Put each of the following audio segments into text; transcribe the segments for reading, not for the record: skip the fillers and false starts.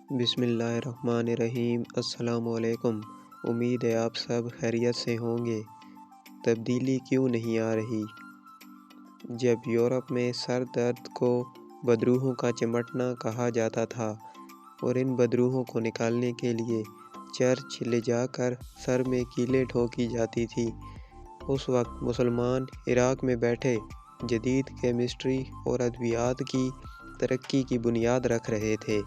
بسم اللہ الرحمن الرحیم۔ السلام علیکم۔ امید ہے آپ سب خیریت سے ہوں گے۔ تبدیلی کیوں نہیں آ رہی؟ جب یورپ میں سر درد کو بدروحوں کا چمٹنا کہا جاتا تھا اور ان بدروحوں کو نکالنے کے لیے چرچ لے جا کر سر میں کیلیں ٹھوکی جاتی تھی، اس وقت مسلمان عراق میں بیٹھے جدید کیمسٹری اور ادویات کی ترقی کی بنیاد رکھ رہے تھے۔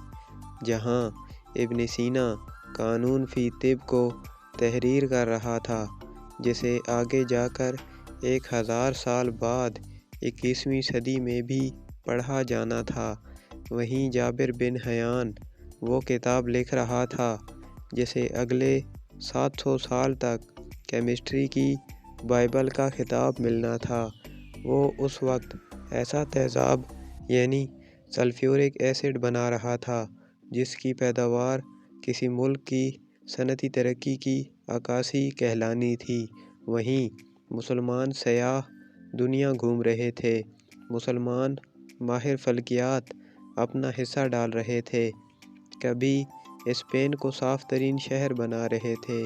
جہاں ابن سینا قانون فی طب کو تحریر کر رہا تھا، جسے آگے جا کر 1000 سال بعد 21ویں صدی میں بھی پڑھا جانا تھا، وہیں جابر بن حیان وہ کتاب لکھ رہا تھا جسے اگلے 700 سال تک کیمسٹری کی بائبل کا خطاب ملنا تھا۔ وہ اس وقت ایسا تیزاب یعنی سلفیورک ایسڈ بنا رہا تھا جس کی پیداوار کسی ملک کی صنعتی ترقی کی عکاسی کہلانی تھی۔ وہیں مسلمان سیاح دنیا گھوم رہے تھے، مسلمان ماہر فلکیات اپنا حصہ ڈال رہے تھے، کبھی اسپین کو صاف ترین شہر بنا رہے تھے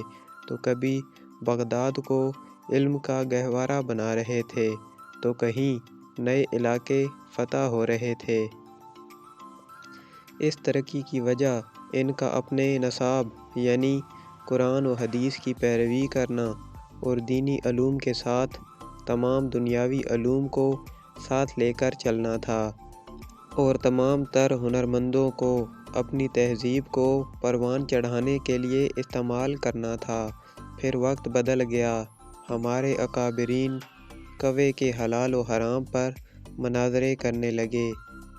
تو کبھی بغداد کو علم کا گہوارہ بنا رہے تھے، تو کہیں نئے علاقے فتح ہو رہے تھے۔ اس ترقی کی وجہ ان کا اپنے نصاب یعنی قرآن و حدیث کی پیروی کرنا اور دینی علوم کے ساتھ تمام دنیاوی علوم کو ساتھ لے کر چلنا تھا، اور تمام تر ہنرمندوں کو اپنی تہذیب کو پروان چڑھانے کے لیے استعمال کرنا تھا۔ پھر وقت بدل گیا، ہمارے اکابرین کوے کے حلال و حرام پر مناظرے کرنے لگے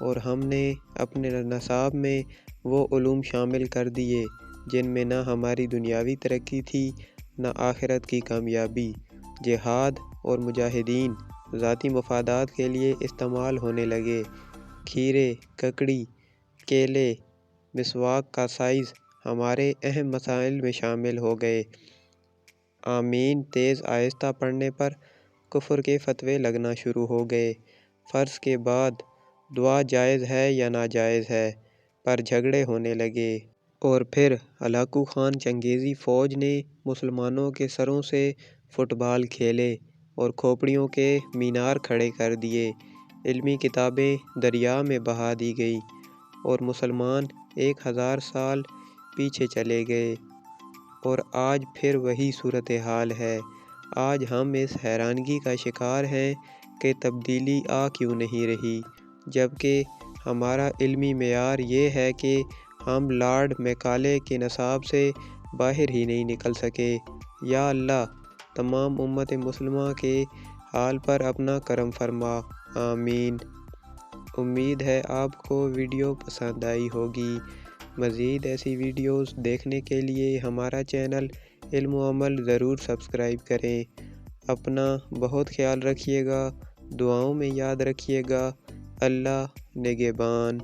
اور ہم نے اپنے نصاب میں وہ علوم شامل کر دیے جن میں نہ ہماری دنیاوی ترقی تھی نہ آخرت کی کامیابی۔ جہاد اور مجاہدین ذاتی مفادات کے لیے استعمال ہونے لگے۔ کھیرے، ککڑی، کیلے، مسواک کا سائز ہمارے اہم مسائل میں شامل ہو گئے۔ آمین تیز آہستہ پڑھنے پر کفر کے فتوے لگنا شروع ہو گئے۔ فرض کے بعد دعا جائز ہے یا ناجائز ہے پر جھگڑے ہونے لگے، اور پھر ہلاکو خان چنگیزی فوج نے مسلمانوں کے سروں سے فٹ بال کھیلے اور کھوپڑیوں کے مینار کھڑے کر دیے۔ علمی کتابیں دریا میں بہا دی گئیں اور مسلمان 1000 سال پیچھے چلے گئے، اور آج پھر وہی صورتحال ہے۔ آج ہم اس حیرانگی کا شکار ہیں کہ تبدیلی آ کیوں نہیں رہی، جبکہ ہمارا علمی معیار یہ ہے کہ ہم لارڈ میکالے کے نصاب سے باہر ہی نہیں نکل سکے۔ یا اللہ تمام امت مسلمہ کے حال پر اپنا کرم فرما، آمین۔ امید ہے آپ کو ویڈیو پسند آئی ہوگی۔ مزید ایسی ویڈیوز دیکھنے کے لیے ہمارا چینل علم و عمل ضرور سبسکرائب کریں۔ اپنا بہت خیال رکھیے گا، دعاؤں میں یاد رکھیے گا۔ اللہ نگہبان۔